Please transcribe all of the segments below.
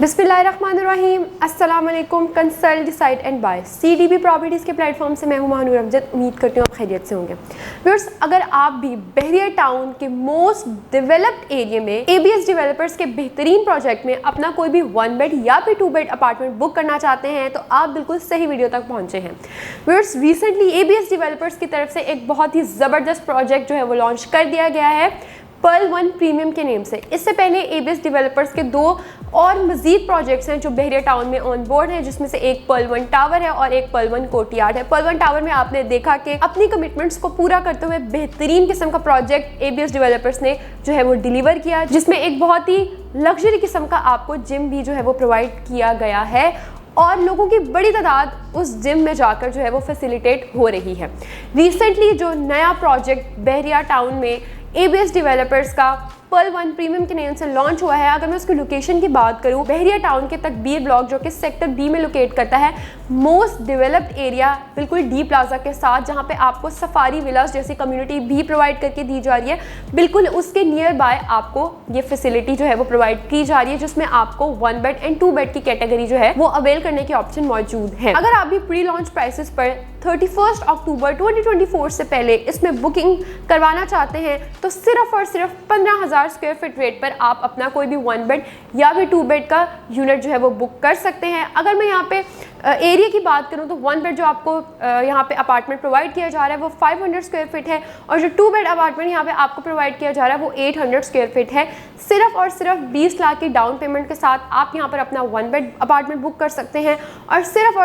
बिस्मिल्लाहिर्रहमानिर्रहीम, अस्सलाम वालेकुम। Consult decide and by CDB properties के प्लेटफॉर्म से मैं हूं महानूर अमजद। उम्मीद करती हूँ आप खैरियत से होंगे। व्यूअर्स, अगर आप भी बहरिया टाउन के मोस्ट डेवलप्ड एरिया में ABS डेवलपर्स के बेहतरीन प्रोजेक्ट में अपना कोई भी 1 बेड या फिर 2 बेड अपार्टमेंट बुक करना चाहते हैं तो आप बिल्कुल सही वीडियो तक पहुँचे हैं। व्यूअर्स, रिसेंटली ABS डेवलपर्स की तरफ से एक बहुत ही ज़बरदस्त प्रोजेक्ट जो है वो लॉन्च कर दिया गया है पर्ल 1 प्रीमियम के नेम से। इससे पहले ABS डेवलपर्स के 2 और मजीद प्रोजेक्ट्स हैं जो बहरिया टाउन में ऑन बोर्ड हैं, जिसमें से एक पर्ल 1 टावर है और एक पर्ल 1 कोर्टयार्ड है। पर्ल 1 टावर में आपने देखा कि अपनी कमिटमेंट्स को पूरा करते हुए बेहतरीन किस्म का प्रोजेक्ट ABS डेवलपर्स ने जो है वो डिलीवर किया, जिसमें एक बहुत ही लग्जरी किस्म का आपको जिम भी जो है वो प्रोवाइड किया गया है और लोगों की बड़ी तादाद उस जिम में जाकर जो है वो फैसिलिटेट हो रही है। रिसेंटली जो नया प्रोजेक्ट बहरिया टाउन में ABS डेवलपर्स का पर्ल 1 प्रीमियम के नेम से लॉन्च हुआ है, अगर मैं उसकी लोकेशन की बात करूं, बहरिया टाउन के तकबीर ब्लॉक जो कि सेक्टर B में लोकेट करता है, मोस्ट डेवलप्ड एरिया बिल्कुल डी प्लाजा के साथ, जहां पे आपको सफारी विलास जैसी कम्युनिटी भी प्रोवाइड करके दी जा रही है। बिल्कुल उसके नियर बाय आपको ये फैसिलिटी जो है वो प्रोवाइड की जा रही है, जिसमें आपको 1 बेड एंड 2 बेड की कैटेगरी जो है वो अवेल करने की ऑप्शन मौजूद है। अगर आप भी प्री लॉन्च प्राइसेस पर 31 अक्टूबर 2024 से पहले इसमें बुकिंग करवाना चाहते हैं तो सिर्फ और सिर्फ 15,000 स्क्वायर फीट रेट पर आप अपना कोई भी 1 बेड या फिर 2 बेड का यूनिट जो है वो बुक कर सकते हैं। अगर मैं यहाँ पे एरिया की बात करूँ तो 1 बेड जो आपको यहाँ पे अपार्टमेंट प्रोवाइड किया जा रहा है वो 500 स्क्वायर फीट है और जो 2 बेड अपार्टमेंट यहाँ पे आपको प्रोवाइड किया जा रहा है वो 800 स्क्वायर फीट है। सिर्फ और सिर्फ 20 लाख की डाउन पेमेंट के साथ आप यहाँ पर अपना 1 बेड अपार्टमेंट बुक कर सकते हैं और सिर्फ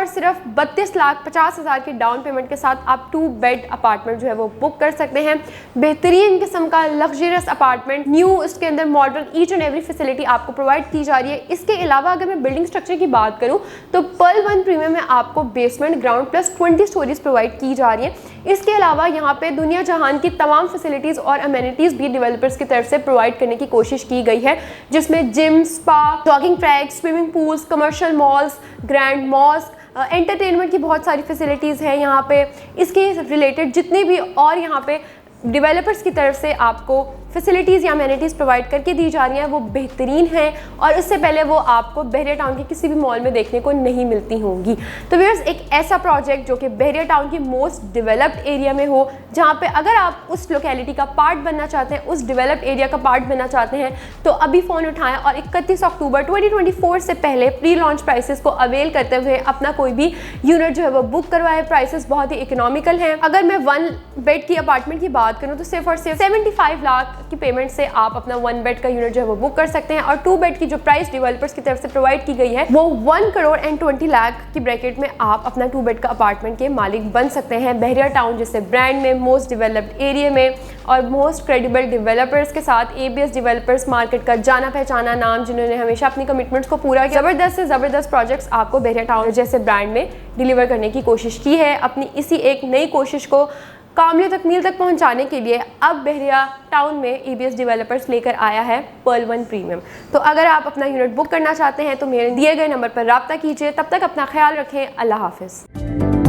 32,50,000 की डाउन पेमेंट के साथ आप 2 बेड अपार्टमेंट जो है वो बुक कर सकते हैं। बेहतरीन किस्म का लग्जरियस अपार्टमेंट, न्यू इसके अंदर modern each and every facility आपको प्रोवाइड की जा रही है। इसके अलावा अगर मैं बिल्डिंग स्ट्रक्चर की बात करूँ तो पर्ल 1 प्रीमियम में आपको basement, ground plus 20 stories provide की जा रही है। इसके अलावा यहाँ पे दुनिया जहान की तमाम फैसिलिटीज़ और अमेनिटीज़ भी डेवलपर्स की तरफ से प्रोवाइड करने की कोशिश की गई है, जिसमें gym, spa, jogging track, swimming pools, commercial malls, grand mask, entertainment की बहुत सारी फैसिलिटीज़ हैं यहाँ पे। इसके रिलेटेड जितने भी और यहाँ पे डेवलपर्स की तरफ से आपको फैसिलिटीज़ या अमेनिटीज़ प्रोवाइड करके दी जा रही हैं वो बेहतरीन हैं और इससे पहले वो आपको बहरिया टाउन के किसी भी मॉल में देखने को नहीं मिलती होंगी। तो व्यूअर्स, एक ऐसा प्रोजेक्ट जो कि बहरिया टाउन की मोस्ट डेवलप्ड एरिया में हो, जहाँ पे अगर आप उस लोकेलिटी का पार्ट बनना चाहते हैं, उस डेवलप्ड एरिया का पार्ट बनना चाहते हैं तो अभी फ़ोन उठाएं और 31 अक्टूबर 2024 से पहले प्री लॉन्च प्राइसेस को अवेल करते हुए अपना कोई भी यूनिट जो है वो बुक करवाए। प्राइसेस बहुत ही इकोनॉमिकल हैं। अगर मैं 1 बेड की अपार्टमेंट की बात करूँ तो सिर्फ और सिर्फ 75 लाख की पेमेंट से आप अपना 1 बेड का यूनिट जो है वो बुक कर सकते हैं और 2 बेड की जो प्राइस डेवलपर्स की तरफ से प्रोवाइड की गई है वो 1 करोड़ एंड 20 लाख की ब्रैकेट में आप अपना 2 बेड का अपार्टमेंट के मालिक बन सकते हैं। बहरिया टाउन जैसे ब्रांड में, मोस्ट डेवलप्ड एरिया में और मोस्ट क्रेडिबल डेवलपर्स के साथ ABS डेवलपर्स मार्केट का जाना पहचाना नाम, जिन्होंने हमेशा अपनी कमिटमेंट्स को पूरा किया, ज़बरदस्त से ज़बरदस्त प्रोजेक्ट्स आपको बहरिया टाउन जैसे ब्रांड में डिलीवर करने की कोशिश की है। अपनी इसी एक नई कोशिश को कामयाब तकमील तक पहुंचाने के लिए अब बहरिया टाउन में ABS डेवलपर्स लेकर आया है पर्ल 1 प्रीमियम। तो अगर आप अपना यूनिट बुक करना चाहते हैं तो मेरे दिए गए नंबर पर रब्ता कीजिए। तब तक अपना ख्याल रखें। अल्लाह हाफिज़।